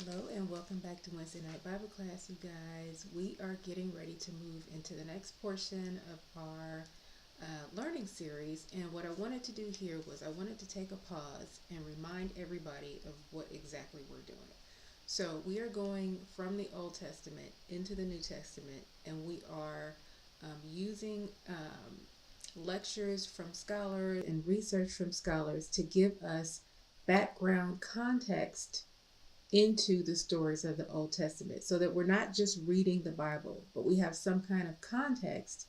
Hello and welcome back to Wednesday Night Bible Class, you guys. We are getting ready to move into the next portion of our learning series. And what I wanted to do here was I wanted to take a pause and remind everybody of what exactly we're doing. So we are going from the Old Testament into the New Testament, and we are using lectures from scholars and research from scholars to give us background context into the stories of the Old Testament so that we're not just reading the Bible, but we have some kind of context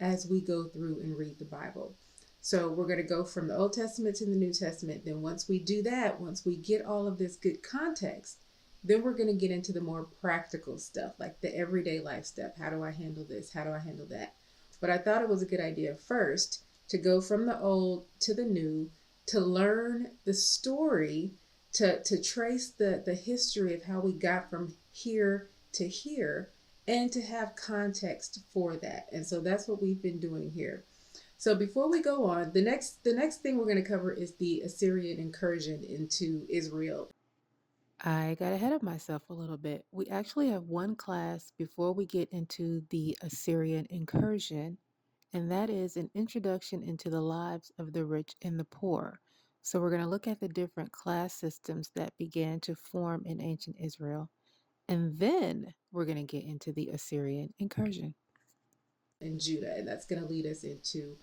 as we go through and read the Bible. So we're going to go from the Old Testament to the New Testament. Then once we do that, once we get all of this good context, then we're going to get into the more practical stuff, like the everyday life stuff. How do I handle this? How do I handle that? But I thought it was a good idea first to go from the old to the new, to learn the story, to trace the history of how we got from here to here, and to have context for that. And so that's what we've been doing here. So before we go on, the next thing we're going to cover is the Assyrian incursion into Israel. I got ahead of myself a little bit. We actually have one class before we get into the Assyrian incursion, and that is an introduction into the lives of the rich and the poor. So we're going to look at the different class systems that began to form in ancient Israel, and then we're going to get into the Assyrian incursion in Judah, and that's going to lead us into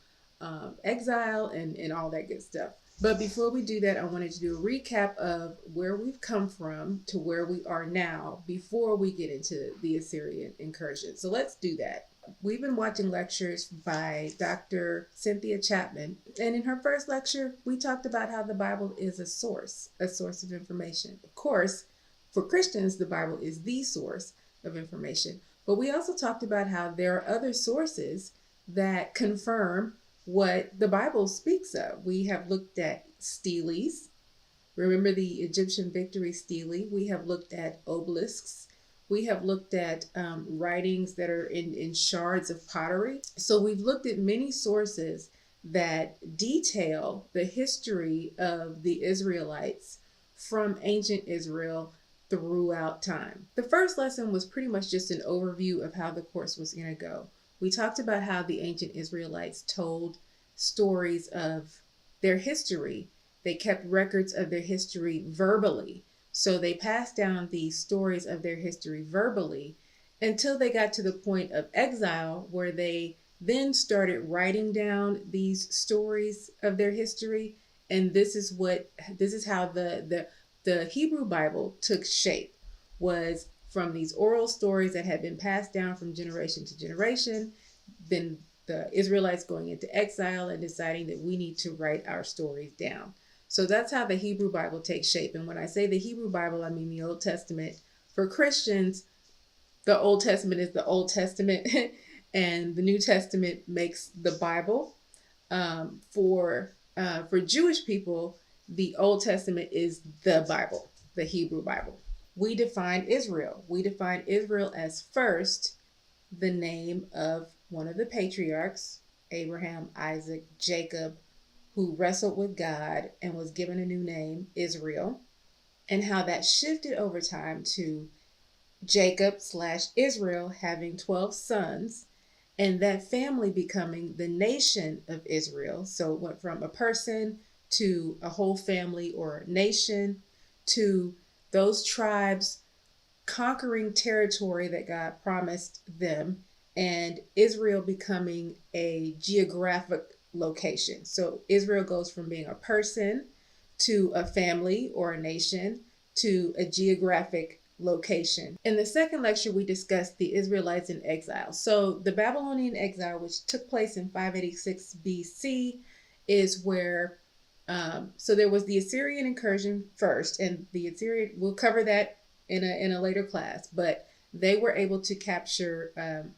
exile and all that good stuff. But before we do that, I wanted to do a recap of where we've come from to where we are now before we get into the Assyrian incursion. So let's do that. We've been watching lectures by Dr. Cynthia Chapman, and in her first lecture, we talked about how the Bible is a source of information. Of course, for Christians, the Bible is the source of information. But we also talked about how there are other sources that confirm what the Bible speaks of. We have looked at steles. Remember the Egyptian victory stele? We have looked at obelisks. We have looked at writings that are in shards of pottery. So we've looked at many sources that detail the history of the Israelites from ancient Israel throughout time. The first lesson was pretty much just an overview of how the course was going to go. We talked about how the ancient Israelites told stories of their history. They kept records of their history verbally. So they passed down these stories of their history verbally until they got to the point of exile, where they then started writing down these stories of their history. And this is how the Hebrew Bible took shape, was from these oral stories that had been passed down from generation to generation, then the Israelites going into exile and deciding that we need to write our stories down. So that's how the Hebrew Bible takes shape. And when I say the Hebrew Bible, I mean the Old Testament. For Christians, the Old Testament is the Old Testament, and the New Testament makes the Bible. For Jewish people, the Old Testament is the Bible, the Hebrew Bible. We define Israel. We define Israel as first the name of one of the patriarchs, Abraham, Isaac, Jacob, who wrestled with God and was given a new name, Israel, and how that shifted over time to Jacob/Israel having 12 sons, and that family becoming the nation of Israel. So it went from a person to a whole family or nation to those tribes conquering territory that God promised them, and Israel becoming a geographic location. So Israel goes from being a person to a family or a nation to a geographic location. In the second lecture, we discussed the Israelites in exile. So the Babylonian exile, which took place in 586 BC, is where so there was the Assyrian incursion first, and the Assyrian, we'll cover that in a later class, but they were able to capture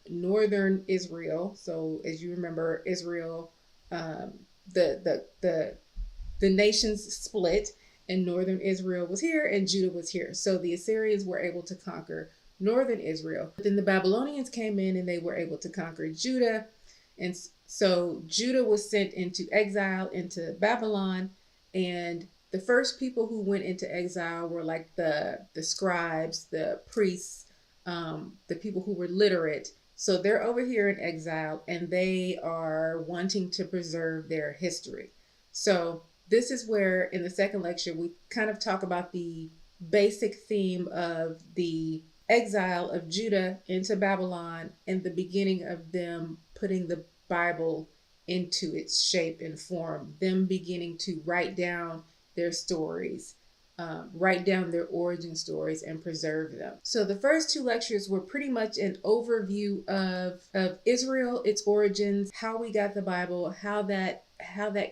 northern Israel. So as you remember, Israel, the nations split, and northern Israel was here and Judah was here. So the Assyrians were able to conquer northern Israel. But then the Babylonians came in and they were able to conquer Judah. And so Judah was sent into exile into Babylon, and the first people who went into exile were like the scribes, the priests, the people who were literate. So they're over here in exile and they are wanting to preserve their history. So this is where in the second lecture we kind of talk about the basic theme of the exile of Judah into Babylon and the beginning of them putting the Bible into its shape and form, them beginning to write down their stories, write down their origin stories and preserve them. So the first two lectures were pretty much an overview of Israel, its origins, how we got the Bible, how that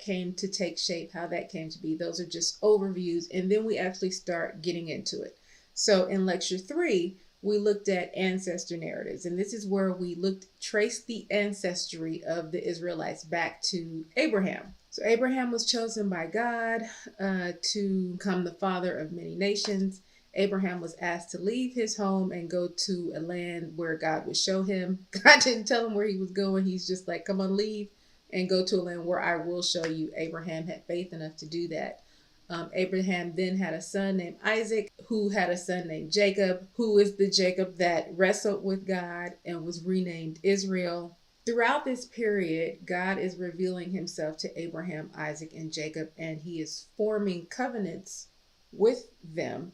came to take shape, how that came to be. Those are just overviews, and then we actually start getting into it. So in lecture 3, we looked at ancestor narratives, and this is where we traced the ancestry of the Israelites back to Abraham. So Abraham was chosen by God to become the father of many nations. Abraham was asked to leave his home and go to a land where God would show him. God didn't tell him where he was going. He's just like, come on, leave and go to a land where I will show you. Abraham had faith enough to do that. Abraham then had a son named Isaac, who had a son named Jacob, who is the Jacob that wrestled with God and was renamed Israel. Throughout this period, God is revealing himself to Abraham, Isaac, and Jacob, and he is forming covenants with them.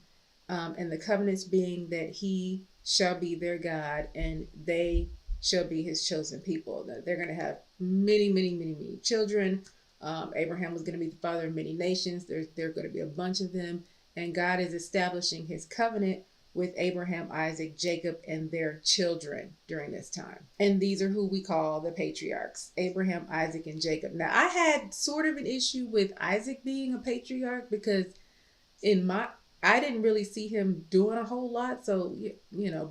And the covenants being that he shall be their God and they shall be his chosen people. They're going to have many, many, many, many children. Abraham was going to be the father of many nations. There are going to be a bunch of them. And God is establishing his covenant with Abraham, Isaac, Jacob, and their children during this time. And these are who we call the patriarchs, Abraham, Isaac, and Jacob. Now, I had sort of an issue with Isaac being a patriarch because I didn't really see him doing a whole lot. So,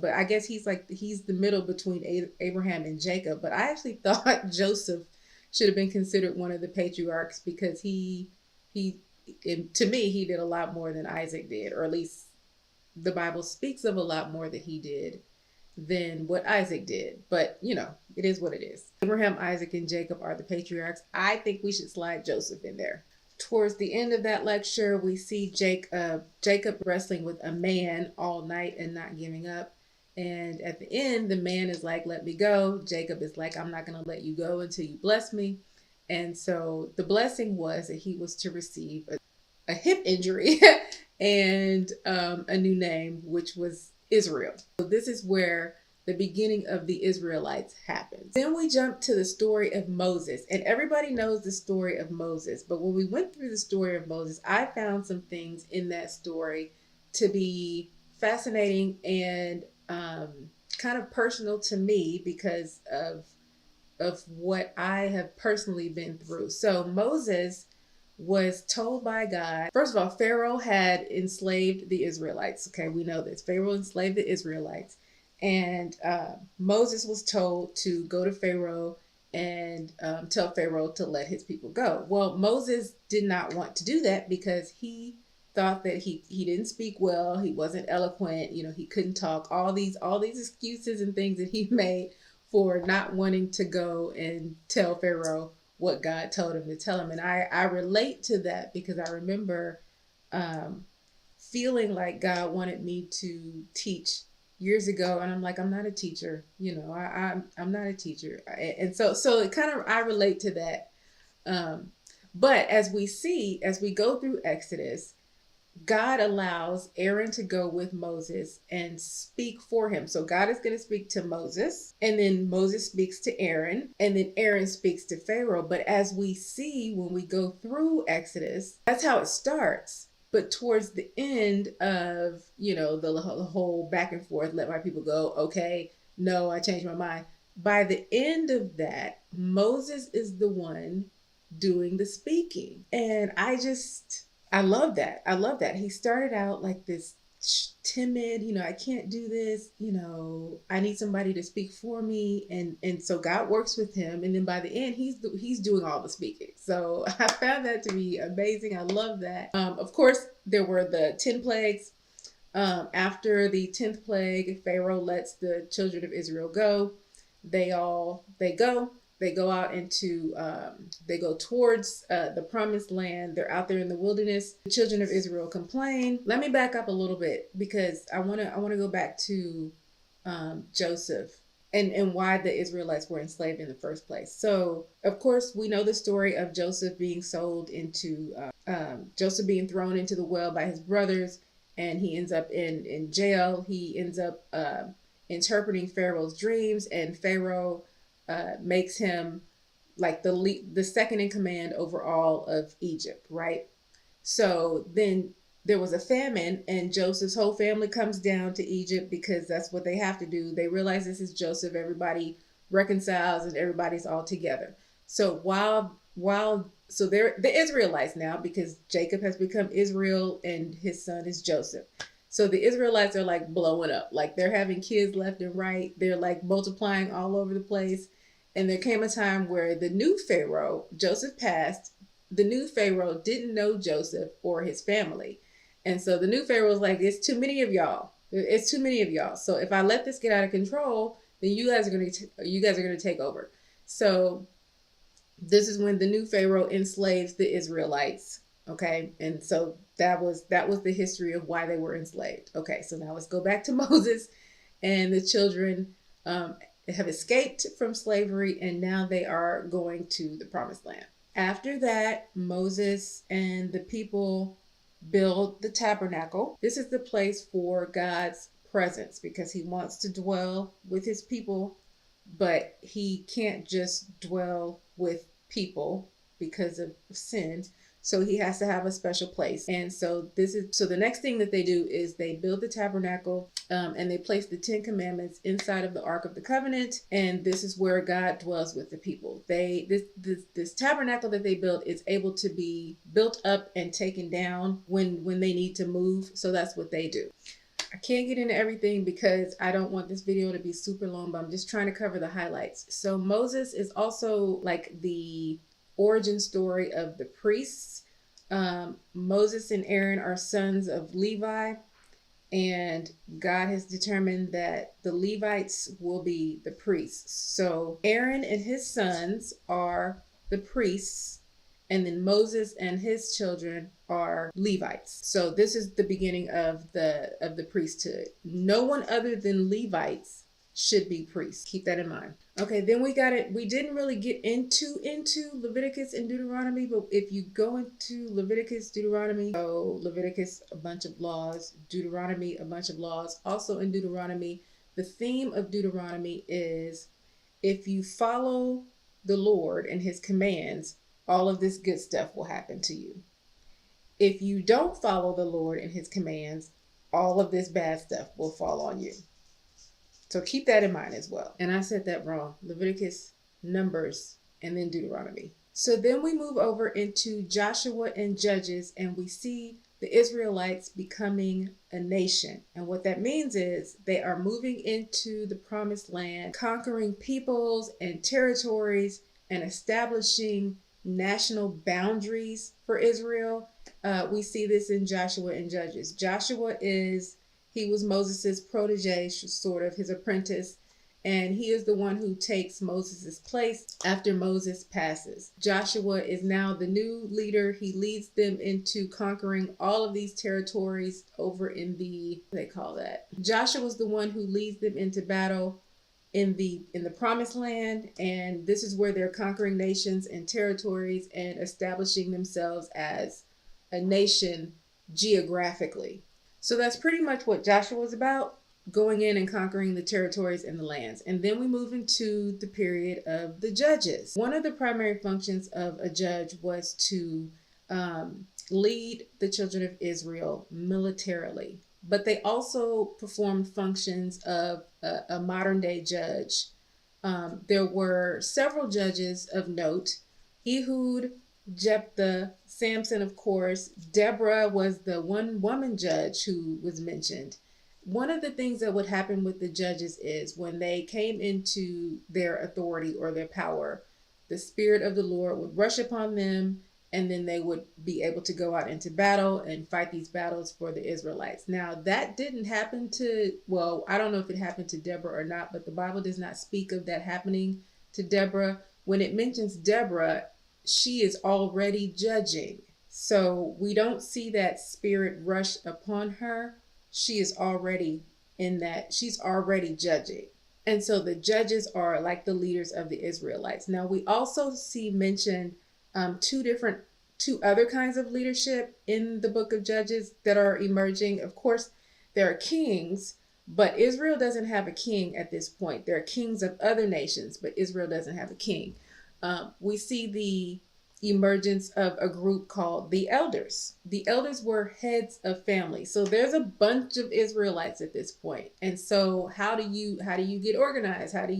but I guess he's the middle between Abraham and Jacob. But I actually thought Joseph should have been considered one of the patriarchs because to me, he did a lot more than Isaac did, or at least the Bible speaks of a lot more that he did than what Isaac did. But, it is what it is. Abraham, Isaac, and Jacob are the patriarchs. I think we should slide Joseph in there. Towards the end of that lecture, we see Jacob wrestling with a man all night and not giving up. And at the end, the man is like, let me go. Jacob is like, I'm not going to let you go until you bless me. And so the blessing was that he was to receive a hip injury and a new name, which was Israel. So this is where the beginning of the Israelites happens. Then we jump to the story of Moses, and everybody knows the story of Moses. But when we went through the story of Moses, I found some things in that story to be fascinating and kind of personal to me because of what I have personally been through. So Moses was told by God, first of all, Pharaoh had enslaved the Israelites. Okay, we know this. Pharaoh enslaved the Israelites. And Moses was told to go to Pharaoh and tell Pharaoh to let his people go. Well, Moses did not want to do that because he thought that he didn't speak well. He wasn't eloquent. He couldn't talk. All these excuses and things that he made for not wanting to go and tell Pharaoh what God told him to tell him. And I relate to that because I remember feeling like God wanted me to teach years ago, and I'm like, I'm not a teacher, I'm not a teacher, and so it kind of, I relate to that. But as we go through Exodus, God allows Aaron to go with Moses and speak for him. So God is going to speak to Moses, and then Moses speaks to Aaron, and then Aaron speaks to Pharaoh. But as we see when we go through Exodus, that's how it starts. But towards the end of, the whole back and forth, let my people go, okay, no, I changed my mind. By the end of that, Moses is the one doing the speaking. And I love that. I love that. He started out like this timid, I can't do this, I need somebody to speak for me. And so God works with him. And then by the end, he's doing all the speaking. So I found that to be amazing. I love that. Of course, there were the 10 plagues. After the 10th plague, Pharaoh lets the children of Israel go. They go. They go out into, they go towards the promised land. They're out there in the wilderness. The children of Israel complain. Let me back up a little bit because I want to go back to Joseph and why the Israelites were enslaved in the first place. So, of course, we know the story of Joseph being sold into, Joseph being thrown into the well by his brothers, and he ends up in jail. He ends up interpreting Pharaoh's dreams, and Pharaoh makes him like the second in command over all of Egypt, right? So then there was a famine, and Joseph's whole family comes down to Egypt because that's what they have to do. They realize this is Joseph. Everybody reconciles and everybody's all together. So so they're the Israelites now because Jacob has become Israel and his son is Joseph. So the Israelites are like blowing up, like they're having kids left and right. They're like multiplying all over the place. And there came a time where the new Pharaoh, Joseph passed, the new Pharaoh didn't know Joseph or his family. And so the new Pharaoh was like, it's too many of y'all. It's too many of y'all. So if I let this get out of control, then you guys are going to take over. So this is when the new Pharaoh enslaves the Israelites. Okay. And so that was the history of why they were enslaved. Okay. So now let's go back to Moses and the children have escaped from slavery, and now they are going to the promised land. After that, Moses and the people build the tabernacle. This is the place for God's presence because he wants to dwell with his people, but he can't just dwell with people because of sin. So he has to have a special place. And so the next thing that they do is they build the tabernacle and they place the 10 commandments inside of the Ark of the Covenant. And this is where God dwells with the people. This tabernacle that they built is able to be built up and taken down when they need to move. So that's what they do. I can't get into everything because I don't want this video to be super long, but I'm just trying to cover the highlights. So Moses is also like the origin story of the priests. Moses and Aaron are sons of Levi, and God has determined that the Levites will be the priests. So Aaron and his sons are the priests, and then Moses and his children are Levites. So this is the beginning of the priesthood. No one other than Levites should be priests. Keep that in mind. Okay, then we didn't really get into Leviticus and Deuteronomy, but if you go into Leviticus, Deuteronomy, so Leviticus, a bunch of laws, Deuteronomy, a bunch of laws. Also in Deuteronomy, the theme of Deuteronomy is if you follow the Lord and his commands, all of this good stuff will happen to you. If you don't follow the Lord and his commands, all of this bad stuff will fall on you. So keep that in mind as well. And I said that wrong. Leviticus, Numbers, and then Deuteronomy. So then we move over into Joshua and Judges, and we see the Israelites becoming a nation. And what that means is they are moving into the promised land, conquering peoples and territories, and establishing national boundaries for Israel. We see this in Joshua and Judges. He was Moses' protege, sort of his apprentice, and he is the one who takes Moses' place after Moses passes. Joshua is now the new leader. He leads them into conquering all of these territories over in Joshua is the one who leads them into battle in the promised land, and this is where they're conquering nations and territories and establishing themselves as a nation geographically. So that's pretty much what Joshua was about, going in and conquering the territories and the lands. And then we move into the period of the judges. One of the primary functions of a judge was to lead the children of Israel militarily, but they also performed functions of a modern day judge. There were several judges of note: Ehud, Jephthah, Samson, of course. Deborah was the one woman judge who was mentioned. One of the things that would happen with the judges is when they came into their authority or their power, the Spirit of the Lord would rush upon them, and then they would be able to go out into battle and fight these battles for the Israelites. Now, that didn't happen I don't know if it happened to Deborah or not, but the Bible does not speak of that happening to Deborah. when it mentions Deborah, she is already judging. So we don't see that spirit rush upon her. She is already in that, she's already judging. And so the judges are like the leaders of the Israelites. Now we also see mentioned two other kinds of leadership in the book of Judges that are emerging. Of course, there are kings, but Israel doesn't have a king at this point. There are kings of other nations, but Israel doesn't have a king. We see the emergence of a group called the elders. The elders were heads of families. So there's a bunch of Israelites at this point. And so how do you get organized? How do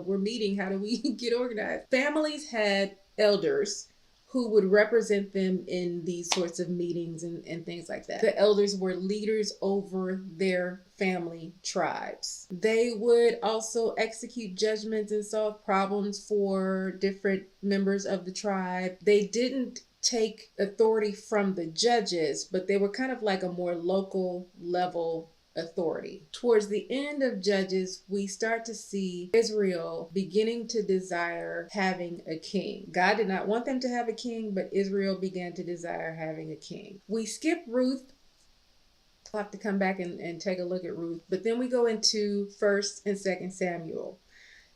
we're meeting, how do we get organized? Families had elders who would represent them in these sorts of meetings and things like that. The elders were leaders over their family tribes. They would also execute judgments and solve problems for different members of the tribe. They didn't take authority from the judges, but they were kind of like a more local level authority. Towards the end of Judges, we start to see Israel beginning to desire having a king. God did not want them to have a king, but Israel began to desire having a king. We skip Ruth. We'll have to come back and take a look at Ruth, but then we go into 1st and 2nd Samuel.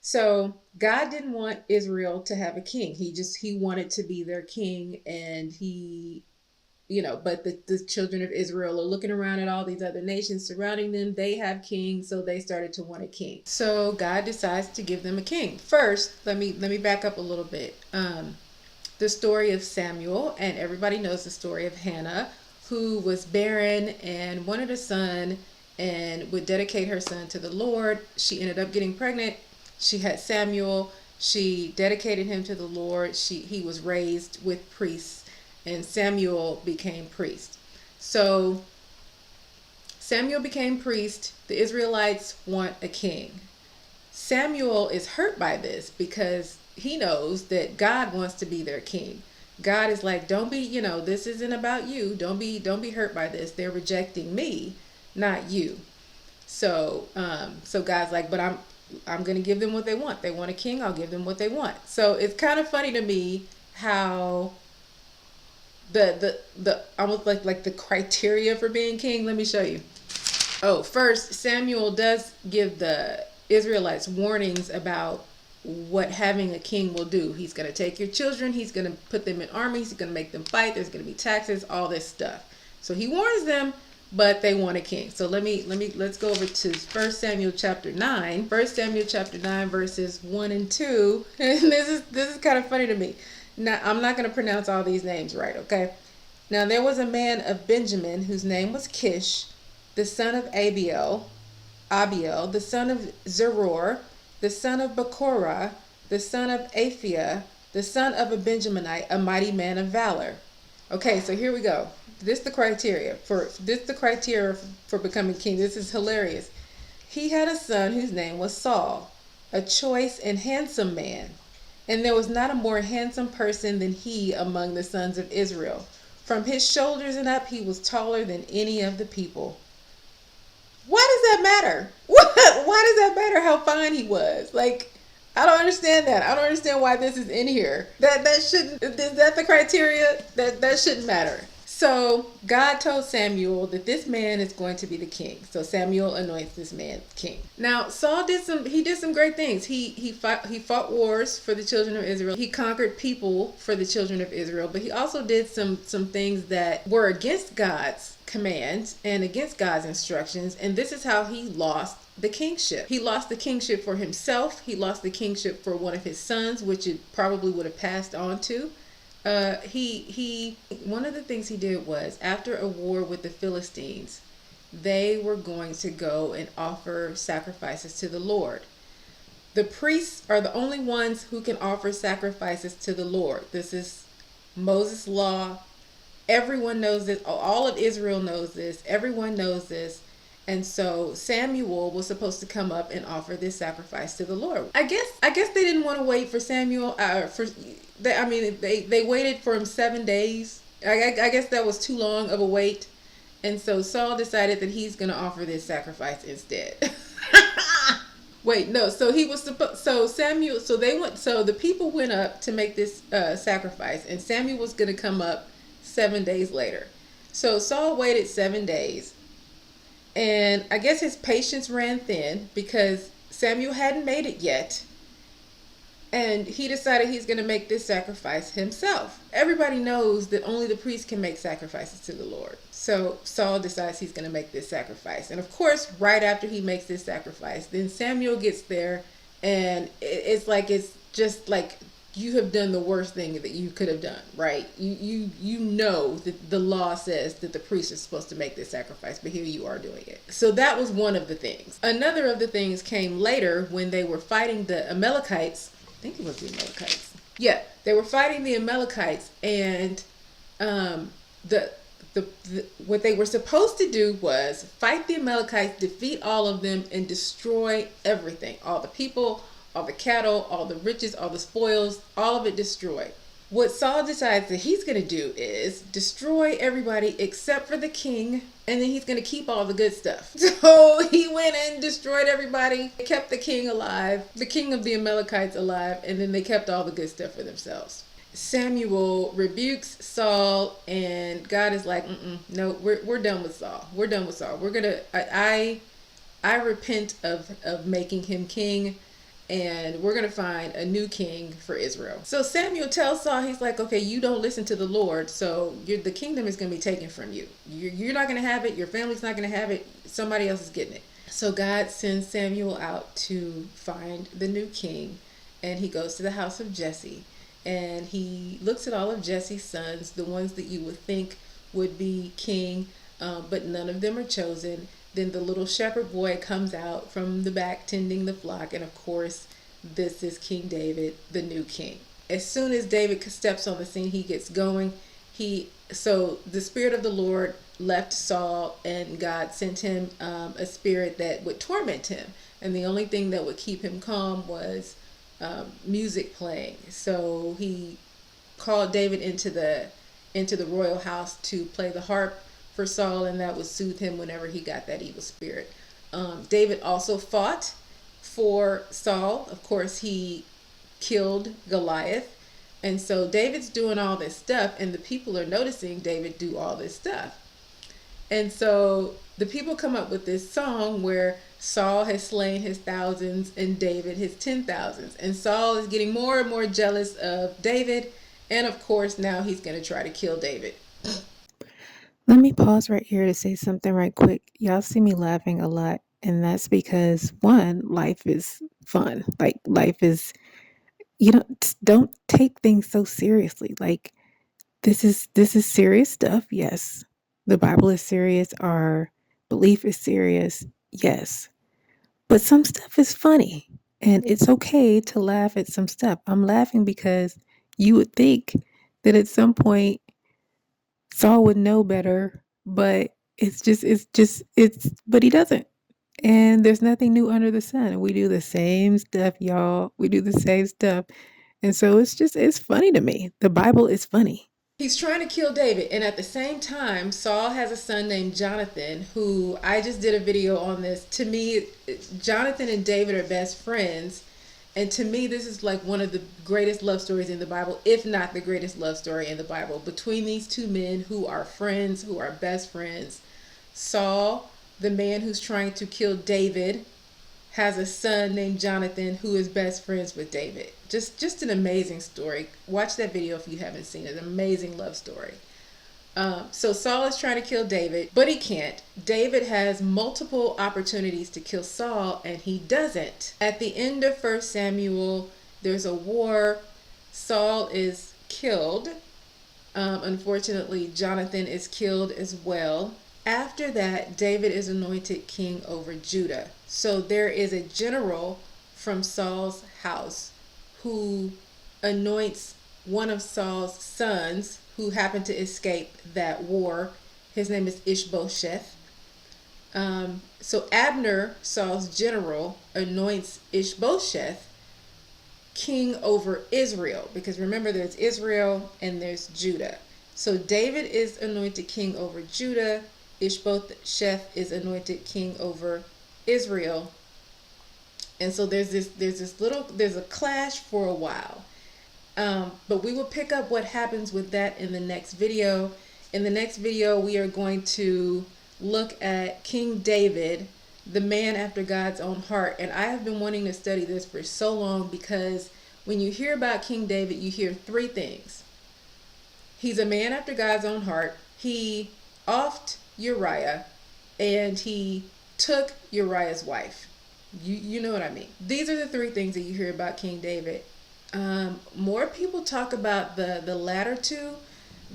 So God didn't want Israel to have a king. He wanted to be their king, and but the children of Israel are looking around at all these other nations surrounding them. They have kings, so they started to want a king. So God decides to give them a king. First, let me back up a little bit. The story of Samuel, and everybody knows the story of Hannah, who was barren and wanted a son and would dedicate her son to the Lord. She ended up getting pregnant. She had Samuel. She dedicated him to the Lord. He was raised with priests, and Samuel became priest. So Samuel became priest. The Israelites want a king. Samuel is hurt by this because he knows that God wants to be their king. God is like, don't be, this isn't about you. Don't be hurt by this. They're rejecting me, not you. So God's like, but I'm going to give them what they want. They want a king. I'll give them what they want. So it's kind of funny to me how the almost like the criteria for being king. Let me show you. Oh, first, Samuel does give the Israelites warnings about what having a king will do. He's going to take your children. He's going to put them in armies. He's going to make them fight. There's going to be taxes, all this stuff. So he warns them, but they want a king. So let's go over to 1 Samuel chapter 9. 1 Samuel chapter 9 verses 1 and 2. And this is kind of funny to me. Now, I'm not going to pronounce all these names right, okay? Now, there was a man of Benjamin whose name was Kish, the son of Abiel, the son of Zeror, the son of Bekorah, the son of Aphiah, the son of a Benjaminite, a mighty man of valor. Okay, so here we go. This is the criteria for becoming king. This is hilarious. He had a son whose name was Saul, a choice and handsome man. And there was not a more handsome person than he among the sons of Israel. From his shoulders and up, he was taller than any of the people. Why does that matter? Why does that matter how fine he was? Like, I don't understand that. I don't understand why this is in here. That shouldn't, is that the criteria? That shouldn't matter. So God told Samuel that this man is going to be the king. So Samuel anoints this man king. Now Saul did some great things. He fought wars for the children of Israel. He conquered people for the children of Israel, but he also did some things that were against God's commands and against God's instructions. And this is how he lost the kingship. He lost the kingship for himself. He lost the kingship for one of his sons, which it probably would have passed on to. One of the things he did was, after a war with the Philistines, they were going to go and offer sacrifices to the Lord. The priests are the only ones who can offer sacrifices to the Lord. This is Moses' law. Everyone knows this. All of Israel knows this. Everyone knows this. And so Samuel was supposed to come up and offer this sacrifice to the Lord. I guess they didn't want to wait for Samuel. They waited for him 7 days. I guess that was too long of a wait. And so Saul decided that he's going to offer this sacrifice instead. Wait, no. So he was supposed. So Samuel. So they went. So the people went up to make this sacrifice, and Samuel was going to come up 7 days later. So Saul waited 7 days, and I guess his patience ran thin because Samuel hadn't made it yet. And he decided he's going to make this sacrifice himself. Everybody knows that only the priest can make sacrifices to the Lord. So Saul decides he's going to make this sacrifice. And of course, right after he makes this sacrifice, then Samuel gets there, and it's just like you have done the worst thing that you could have done, right? You know that the law says that the priest is supposed to make this sacrifice, but here you are doing it. So that was one of the things. Another of the things came later when they were fighting the Amalekites. I think it was the Amalekites. Yeah, they were fighting the Amalekites, and the what they were supposed to do was fight the Amalekites, defeat all of them, and destroy everything. All the people, all the cattle, all the riches, all the spoils, all of it destroyed. What Saul decides that he's going to do is destroy everybody except for the king, and then he's going to keep all the good stuff. So he went and destroyed everybody, kept the king alive, the king of the Amalekites alive, and then they kept all the good stuff for themselves. Samuel rebukes Saul, and God is like, no, we're done with Saul. We're done with Saul. I repent of making him king, and we're going to find a new king for Israel. So Samuel tells Saul, he's like, okay, you don't listen to the Lord, so the kingdom is going to be taken from you. You're not going to have it. Your family's not going to have it. Somebody else is getting it. So God sends Samuel out to find the new king, and he goes to the house of Jesse, and he looks at all of Jesse's sons, the ones that you would think would be king, but none of them are chosen. Then the little shepherd boy comes out from the back tending the flock, and of course, this is King David, the new king. As soon as David steps on the scene, he gets going. So the spirit of the Lord left Saul, and God sent him a spirit that would torment him, and the only thing that would keep him calm was music playing. So he called David into the royal house to play the harp for Saul, and that would soothe him whenever he got that evil spirit. David also fought for Saul. Of course, he killed Goliath. And so David's doing all this stuff, and the people are noticing David do all this stuff. And so the people come up with this song where Saul has slain his thousands and David his 10,000s. And Saul is getting more and more jealous of David. And of course, now he's going to try to kill David. Let me pause right here to say something right quick. Y'all see me laughing a lot, and that's because one, life is fun. Like life is, don't take things so seriously. Like this is serious stuff. Yes. The Bible is serious, our belief is serious. Yes. But some stuff is funny, and it's okay to laugh at some stuff. I'm laughing because you would think that at some point Saul would know better, but but he doesn't. And there's nothing new under the sun. We do the same stuff, y'all. We do the same stuff. And so it's funny to me. The Bible is funny. He's trying to kill David, and at the same time, Saul has a son named Jonathan, who I just did a video on this. To me, Jonathan and David are best friends, and to me, this is like one of the greatest love stories in the Bible, if not the greatest love story in the Bible, between these two men who are friends, who are best friends. Saul, the man who's trying to kill David, has a son named Jonathan who is best friends with David. Just an amazing story. Watch that video if you haven't seen it. An amazing love story. So Saul is trying to kill David, but he can't. David has multiple opportunities to kill Saul, and he doesn't. At the end of 1 Samuel, there's a war. Saul is killed. Unfortunately, Jonathan is killed as well. After that, David is anointed king over Judah. So there is a general from Saul's house who anoints one of Saul's sons who happened to escape that war. His name is Ishbosheth. So Abner, Saul's general, anoints Ishbosheth king over Israel, because remember, there's Israel and there's Judah. So David is anointed king over Judah. Ishbosheth is anointed king over Israel. And so there's a clash for a while. But we will pick up what happens with that in the next video. In the next video, we are going to look at King David, the man after God's own heart. And I have been wanting to study this for so long, because when you hear about King David, you hear three things. He's a man after God's own heart. He offed Uriah, and he took Uriah's wife. You know what I mean. These are the three things that you hear about King David. More people talk about the latter two,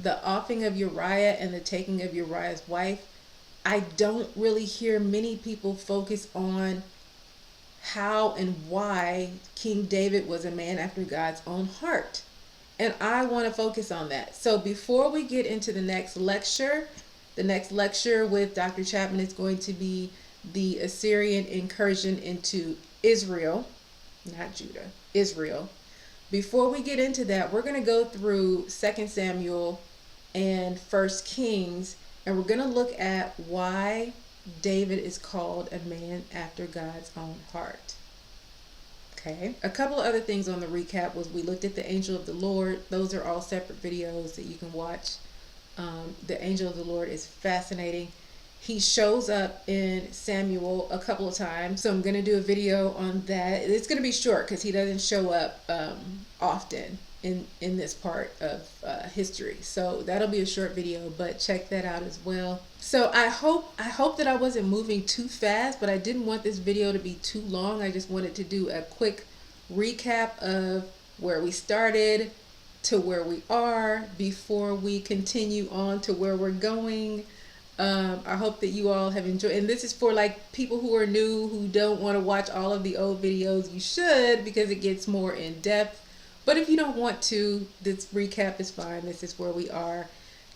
the offing of Uriah and the taking of Uriah's wife. I don't really hear many people focus on how and why King David was a man after God's own heart. And I want to focus on that. So before we get into the next lecture with Dr. Chapman is going to be the Assyrian incursion into Israel, not Judah, Israel. Before we get into that, we're going to go through 2 Samuel and 1 Kings, and we're going to look at why David is called a man after God's own heart. Okay. A couple of other things on the recap was we looked at the angel of the Lord. Those are all separate videos that you can watch. The angel of the Lord is fascinating. He shows up in Samuel a couple of times, so I'm going to do a video on that. It's going to be short because he doesn't show up often in this part of history. So that'll be a short video, but check that out as well. So I hope that I wasn't moving too fast, but I didn't want this video to be too long. I just wanted to do a quick recap of where we started to where we are before we continue on to where we're going. I hope that you all have enjoyed, and this is for like people who are new, who don't want to watch all of the old videos. You should, because it gets more in depth. But if you don't want to, this recap is fine. This is where we are.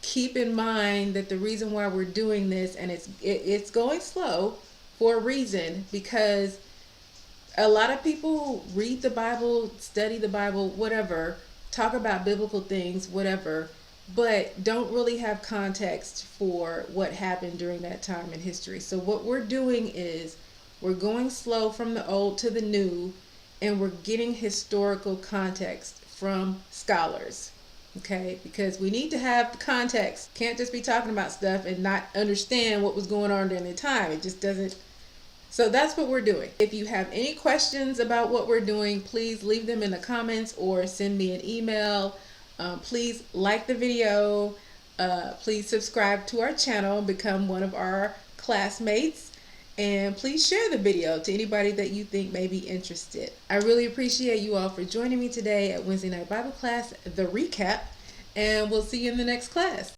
Keep in mind that the reason why we're doing this, and it's going slow for a reason, because a lot of people read the Bible, study the Bible, whatever, talk about biblical things, whatever, but don't really have context for what happened during that time in history. So what we're doing is we're going slow from the old to the new, and we're getting historical context from scholars. Okay, because we need to have the context. Can't just be talking about stuff and not understand what was going on during the time. It just doesn't. So that's what we're doing. If you have any questions about what we're doing, please leave them in the comments or send me an email. Please like the video. Please subscribe to our channel, become one of our classmates, and please share the video to anybody that you think may be interested. I really appreciate you all for joining me today at Wednesday Night Bible Class, the recap, and we'll see you in the next class.